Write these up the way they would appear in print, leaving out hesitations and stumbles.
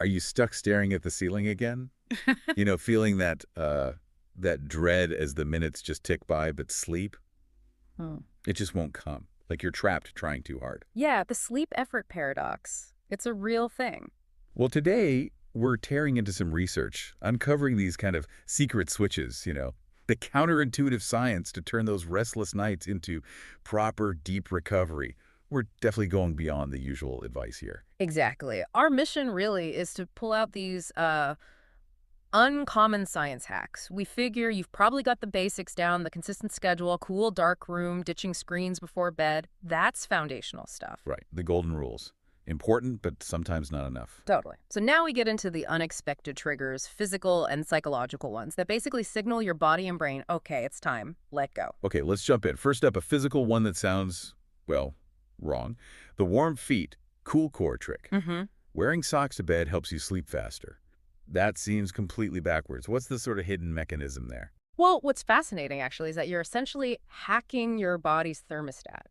Are you stuck staring at the ceiling again? Feeling that dread as the minutes just tick by, but sleep, Hmm. it just won't come. Like you're trapped trying too hard. Yeah, the sleep effort paradox. It's a real thing. Well, today we're tearing into some research, uncovering these kind of secret switches, the counterintuitive science to turn those restless nights into proper deep recovery. We're definitely going beyond the usual advice here. Exactly. Our mission really is to pull out these uncommon science hacks. We figure you've probably got the basics down, the consistent schedule, cool dark room, ditching screens before bed. That's foundational stuff. Right, the golden rules. Important, but sometimes not enough. Totally. So now we get into the unexpected triggers, physical and psychological ones, that basically signal your body and brain, okay, it's time, let go. Okay, let's jump in. First up, a physical one that sounds, well, wrong. The warm feet, cool core trick. Mm-hmm. Wearing socks to bed helps you sleep faster. That seems completely backwards. What's the sort of hidden mechanism there? Well, what's fascinating actually is that you're essentially hacking your body's thermostat.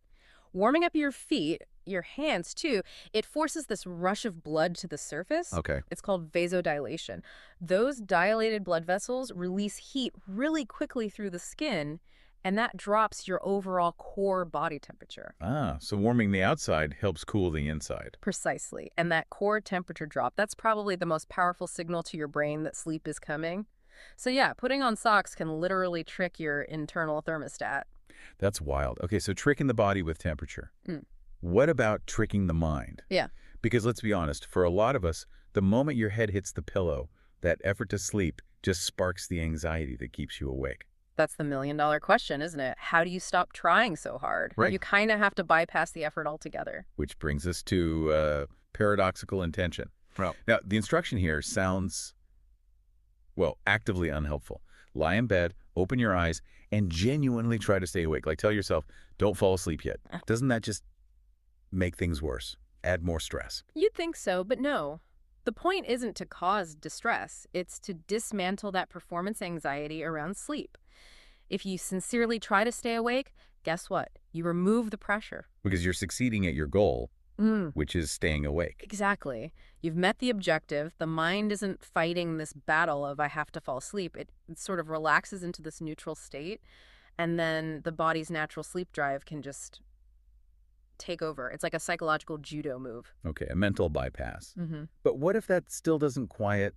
Warming up your feet, your hands too, it forces this rush of blood to the surface. Okay. It's called vasodilation. Those dilated blood vessels release heat really quickly through the skin, and that drops your overall core body temperature. Ah, so warming the outside helps cool the inside. Precisely. And that core temperature drop, that's probably the most powerful signal to your brain that sleep is coming. So yeah, putting on socks can literally trick your internal thermostat. That's wild. Okay, so tricking the body with temperature. Mm. What about tricking the mind? Yeah. Because let's be honest, for a lot of us, the moment your head hits the pillow, that effort to sleep just sparks the anxiety that keeps you awake. That's the million-dollar question, isn't it? How do you stop trying so hard? Right. You kind of have to bypass the effort altogether. Which brings us to paradoxical intention. Well, Now, the instruction here sounds, well, actively unhelpful. Lie in bed, open your eyes, and genuinely try to stay awake. Like tell yourself, don't fall asleep yet. Doesn't that just make things worse? Add more stress. You'd think so, but no. The point isn't to cause distress. It's to dismantle that performance anxiety around sleep. If you sincerely try to stay awake, guess what? You remove the pressure. Because you're succeeding at your goal, Mm. which is staying awake. Exactly. You've met the objective. The mind isn't fighting this battle of I have to fall asleep. It sort of relaxes into this neutral state, and then the body's natural sleep drive can just take over. It's like a psychological judo move. Okay, a mental bypass. Mm-hmm. But what if that still doesn't quiet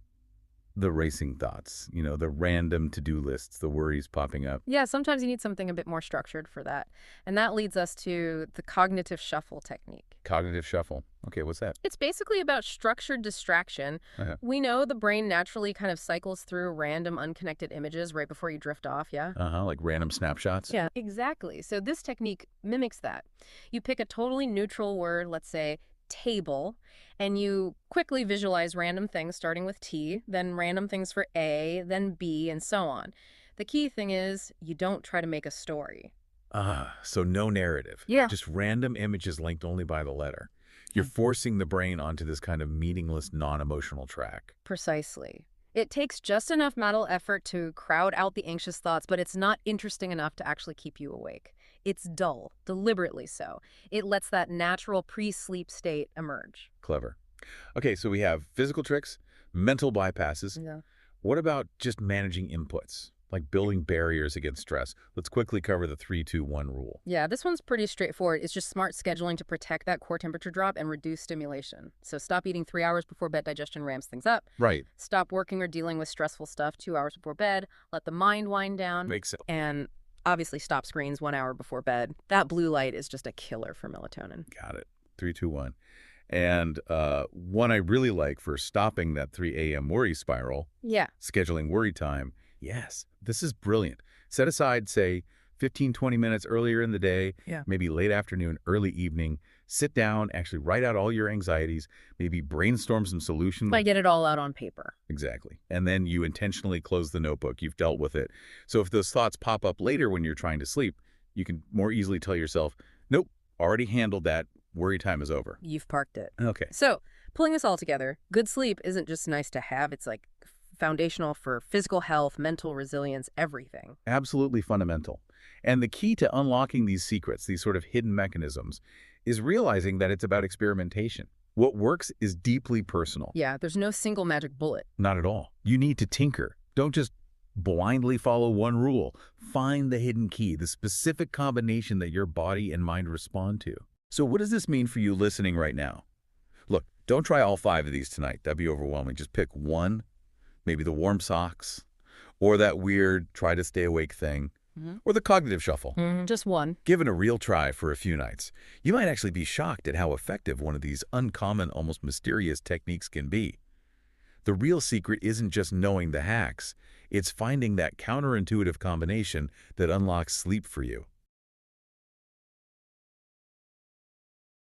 the racing thoughts, the random to-do lists, the worries popping up? Yeah, sometimes you need something a bit more structured for that. And that leads us to the cognitive shuffle technique. Cognitive shuffle. Okay, what's that? It's basically about structured distraction. Uh-huh. We know the brain naturally kind of cycles through random unconnected images right before you drift off, yeah? Like random snapshots? Yeah, exactly. So this technique mimics that. You pick a totally neutral word, let's say table, and you quickly visualize random things starting with T, then random things for A, then B, and so on. The key thing is you don't try to make a story. So no narrative. Yeah. Just random images linked only by the letter. You're forcing the brain onto this kind of meaningless, non-emotional track. Precisely. It takes just enough mental effort to crowd out the anxious thoughts, but it's not interesting enough to actually keep you awake. It's dull, deliberately so. It lets that natural pre-sleep state emerge. Clever. Okay, so we have physical tricks, mental bypasses. Yeah. What about just managing inputs, like building barriers against stress? Let's quickly cover the 3-2-1 rule. Yeah, this one's pretty straightforward. It's just smart scheduling to protect that core temperature drop and reduce stimulation. So stop eating 3 hours before bed. Digestion ramps things up. Right. Stop working or dealing with stressful stuff 2 hours before bed. Let the mind wind down. Makes sense. And obviously stop screens 1 hour before bed. That blue light is just a killer for melatonin. Got it. 3-2-1. And one I really like for stopping that 3 a.m. worry spiral, Yeah. scheduling worry time. Yes, this is brilliant. Set aside, say, 15-20 minutes earlier in the day, Yeah. maybe late afternoon, early evening. Sit down, actually write out all your anxieties, maybe brainstorm some solutions. Like get it all out on paper. Exactly. And then you intentionally close the notebook. You've dealt with it. So if those thoughts pop up later when you're trying to sleep, you can more easily tell yourself, nope, already handled that. Worry time is over. You've parked it. Okay. So pulling this all together, good sleep isn't just nice to have. It's like foundational for physical health, mental resilience, everything. Absolutely fundamental. And the key to unlocking these secrets, these sort of hidden mechanisms, is realizing that it's about experimentation. What works is deeply personal. Yeah, there's no single magic bullet. Not at all. You need to tinker. Don't just blindly follow one rule. Find the hidden key, the specific combination that your body and mind respond to. So what does this mean for you listening right now? Look, don't try all 5 of these tonight. That'd be overwhelming. Just pick one, maybe the warm socks, or that weird try to stay awake thing, or the cognitive shuffle. Just one. Give it a real try for a few nights. You might actually be shocked at how effective one of these uncommon, almost mysterious techniques can be. The real secret isn't just knowing the hacks. It's finding that counterintuitive combination that unlocks sleep for you.